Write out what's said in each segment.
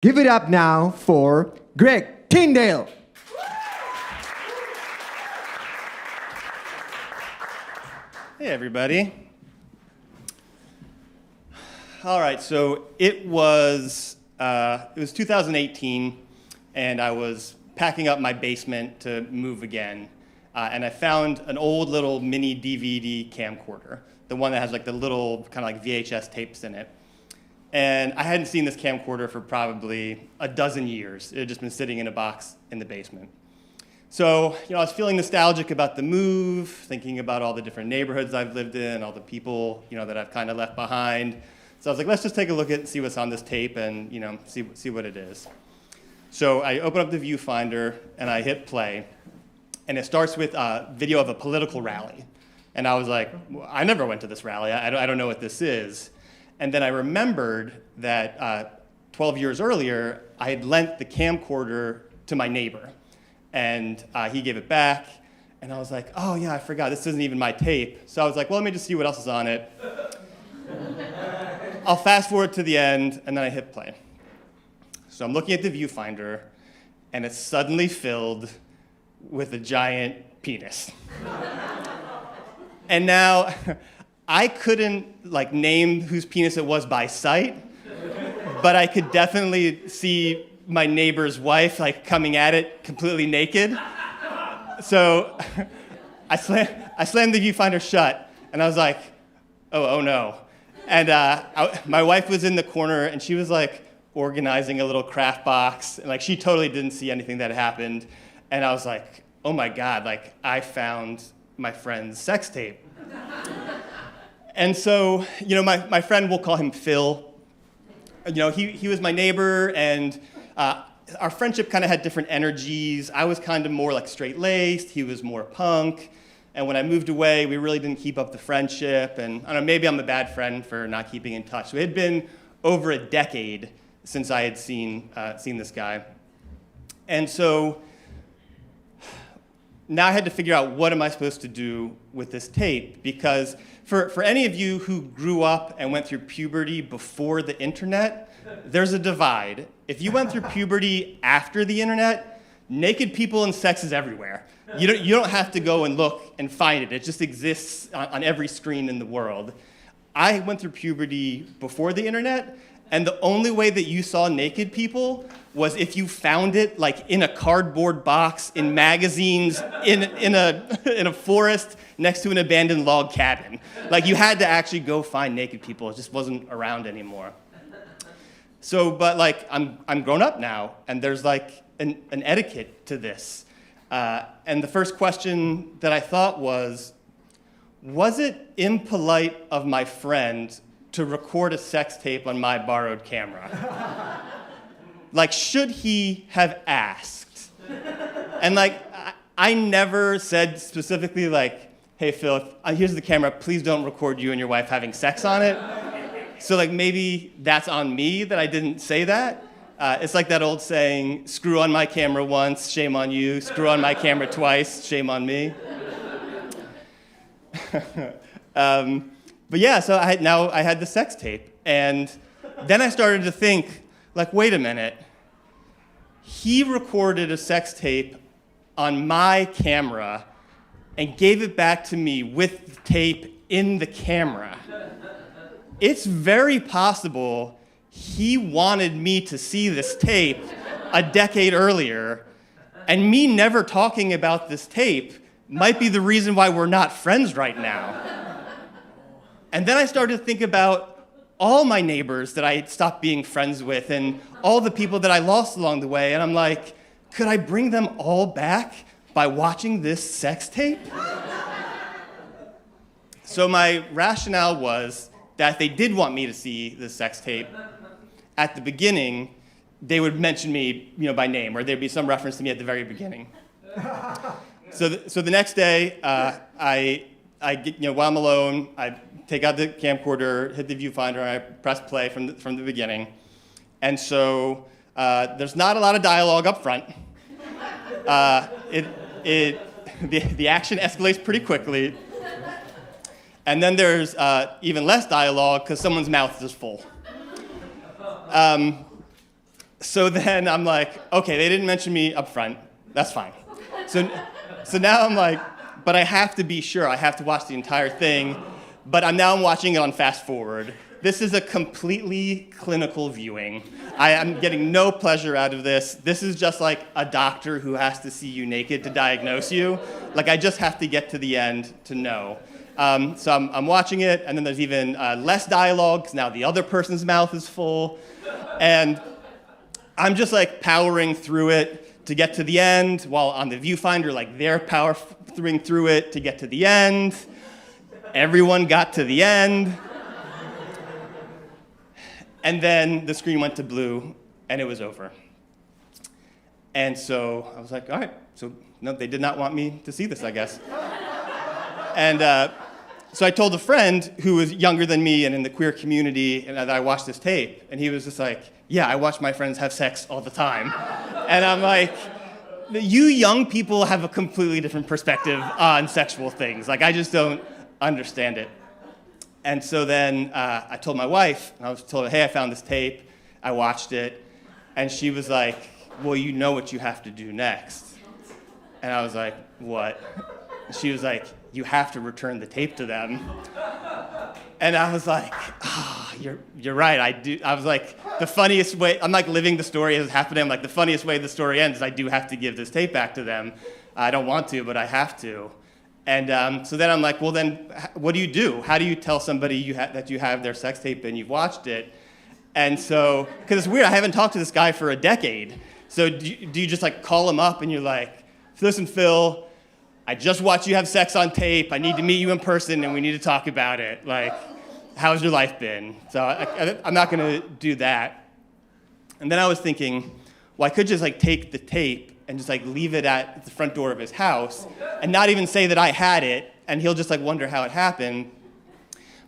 Give it up now for Greg Tindale. Hey, everybody. All right, so it was 2018, and I was packing up my basement to move again, and I found an old little mini DVD camcorder, the one that has like the little kind of like VHS tapes in it. And I hadn't seen this camcorder for probably a dozen years. It had just been sitting in a box in the basement. So, I was feeling nostalgic about the move, thinking about all the different neighborhoods I've lived in, all the people, that I've kind of left behind. So I was like, let's just take a look at and see what's on this tape and, see what it is. So I open up the viewfinder and I hit play. And it starts with a video of a political rally. And I was like, well, I never went to this rally. I don't know what this is. And then I remembered that 12 years earlier, I had lent the camcorder to my neighbor. And he gave it back. And I was like, oh, yeah, I forgot. This isn't even my tape. So I was like, well, let me just see what else is on it. I'll fast forward to the end, and then I hit play. So I'm looking at the viewfinder, and it's suddenly filled with a giant penis. And now, I couldn't name whose penis it was by sight, but I could definitely see my neighbor's wife coming at it completely naked. So I slammed the viewfinder shut, and I was like, oh no. And my wife was in the corner, and she was organizing a little craft box, and she totally didn't see anything that happened. And I was like, oh my God, I found my friend's sex tape. And so, my friend, we'll call him Phil. He was my neighbor, and our friendship kind of had different energies. I was kind of more straight-laced. He was more punk. And when I moved away, we really didn't keep up the friendship. And I don't know, maybe I'm a bad friend for not keeping in touch. So it had been over a decade since I had seen this guy. And so now I had to figure out, what am I supposed to do with this tape? Because for any of you who grew up and went through puberty before the internet, there's a divide. If you went through puberty after the internet, naked people and sex is everywhere. You don't have to go and look and find it. It just exists on every screen in the world. I went through puberty before the internet, and the only way that you saw naked people was if you found it in a cardboard box, in magazines, in a forest next to an abandoned log cabin. You had to actually go find naked people. It just wasn't around anymore. So, but I'm grown up now, and there's an etiquette to this. And the first question that I thought was it impolite of my friend to record a sex tape on my borrowed camera? Should he have asked? And I never said specifically hey, Phil, here's the camera, please don't record you and your wife having sex on it. So maybe that's on me that I didn't say that. It's like that old saying, screw on my camera once, shame on you. Screw on my camera twice, shame on me. But yeah, so I had the sex tape. And then I started to think, wait a minute. He recorded a sex tape on my camera and gave it back to me with the tape in the camera. It's very possible he wanted me to see this tape a decade earlier, and me never talking about this tape might be the reason why we're not friends right now. And then I started to think about all my neighbors that I had stopped being friends with and all the people that I lost along the way, and I'm like, could I bring them all back by watching this sex tape? So my rationale was that if they did want me to see the sex tape, at the beginning, they would mention me, by name, or there'd be some reference to me at the very beginning. So the next day, I get, while I'm alone, I take out the camcorder, hit the viewfinder, and I press play from the beginning. And so there's not a lot of dialogue up front. The action escalates pretty quickly. And then there's even less dialogue because someone's mouth is full. So then I'm like, okay, they didn't mention me up front. That's fine. So now I'm like, but I have to be sure. I have to watch the entire thing. But I'm watching it on fast forward. This is a completely clinical viewing. I am getting no pleasure out of this. This is just like a doctor who has to see you naked to diagnose you. Like, I just have to get to the end to know. So I'm watching it, and then there's even less dialogue, because now the other person's mouth is full. And I'm just like powering through it to get to the end, while on the viewfinder, like they're powering through it to get to the end. Everyone got to the end. And then the screen went to blue, and it was over. And so I was like, all right, so no, they did not want me to see this, I guess. And so I told a friend who was younger than me and in the queer community and that I watched this tape, and he was just like, yeah, I watch my friends have sex all the time. And I'm like, you young people have a completely different perspective on sexual things. Like, I just don't understand it. And so then I told my wife, and I was told her, hey, I found this tape, I watched it, and she was like, well, you know what you have to do next. And I was like, what? And she was like, you have to return the tape to them. And I was like, oh, you're right, I do. I was like, the funniest way, I'm like living the story as it's happening. I'm like, the funniest way the story ends is I do have to give this tape back to them. I don't want to, but I have to. And so then I'm like, well, then what do you do? How do you tell somebody that you have their sex tape and you've watched it? And so, because it's weird, I haven't talked to this guy for a decade. So do you just like call him up and you're like, listen, Phil, I just watched you have sex on tape. I need to meet you in person and we need to talk about it. Like, how's your life been? So I'm not going to do that. And then I was thinking, well, I could just like take the tape and just like leave it at the front door of his house and not even say that I had it, and he'll just like wonder how it happened.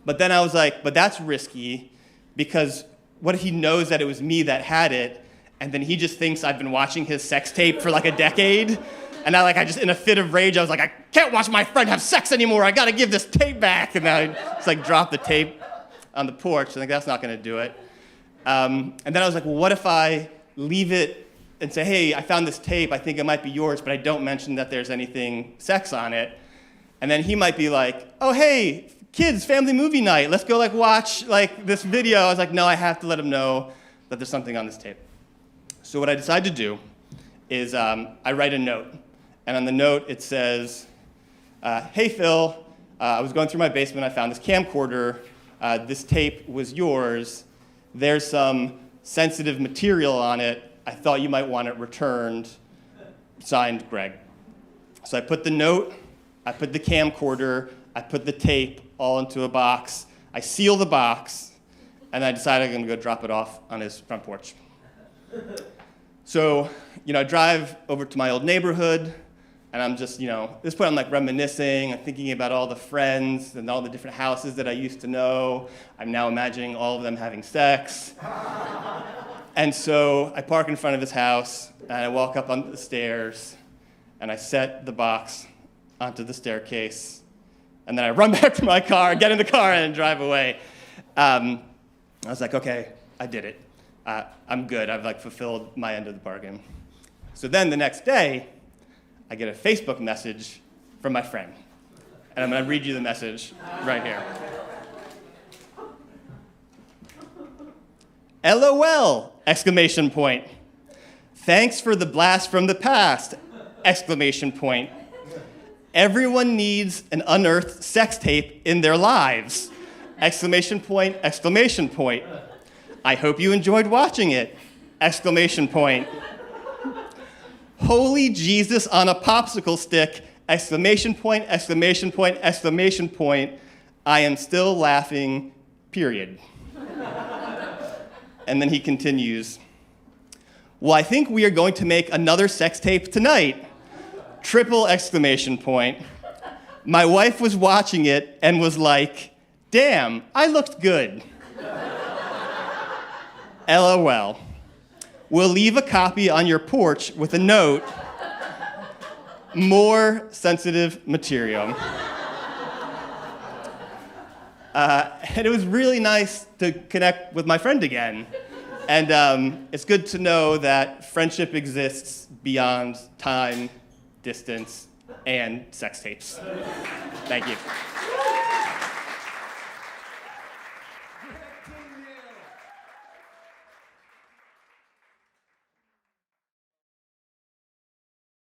But then I was like, but that's risky, because what if he knows that it was me that had it, and then he just thinks I've been watching his sex tape for like a decade? And I just, in a fit of rage, I was like, I can't watch my friend have sex anymore. I got to give this tape back. And then I just like dropped the tape on the porch. I think that's not going to do it. And then I was like, well, what if I leave it and say, hey, I found this tape. I think it might be yours, but I don't mention that there's anything sex on it. And then he might be like, oh, hey, kids, family movie night. Let's go like watch like this video. I was like, no, I have to let him know that there's something on this tape. So what I decided to do is I write a note. And on the note, it says, hey, Phil, I was going through my basement. I found this camcorder. This tape was yours. There's some sensitive material on it. I thought you might want it returned. Signed, Greg. So I put the note, I put the camcorder, I put the tape all into a box. I seal the box, and I decided I'm going to go drop it off on his front porch. So, I drive over to my old neighborhood, and I'm just, at this point I'm like reminiscing, I'm thinking about all the friends and all the different houses that I used to know. I'm now imagining all of them having sex. And so I park in front of his house, and I walk up on the stairs, and I set the box onto the staircase, and then I run back to my car, get in the car, and drive away. I was like, okay, I did it. I'm good. I've like fulfilled my end of the bargain. So then the next day, I get a Facebook message from my friend, and I'm going to read you the message right here. LOL! Exclamation point. Thanks for the blast from the past! Exclamation point. Everyone needs an unearthed sex tape in their lives! Exclamation point, exclamation point. I hope you enjoyed watching it! Exclamation point. Holy Jesus on a popsicle stick! Exclamation point, exclamation point, exclamation point. I am still laughing, period. And then he continues, well, I think we are going to make another sex tape tonight. Triple exclamation point. My wife was watching it and was like, damn, I looked good. LOL. We'll leave a copy on your porch with a note, more sensitive material. And it was really nice to connect with my friend again. And it's good to know that friendship exists beyond time, distance, and sex tapes. Thank you.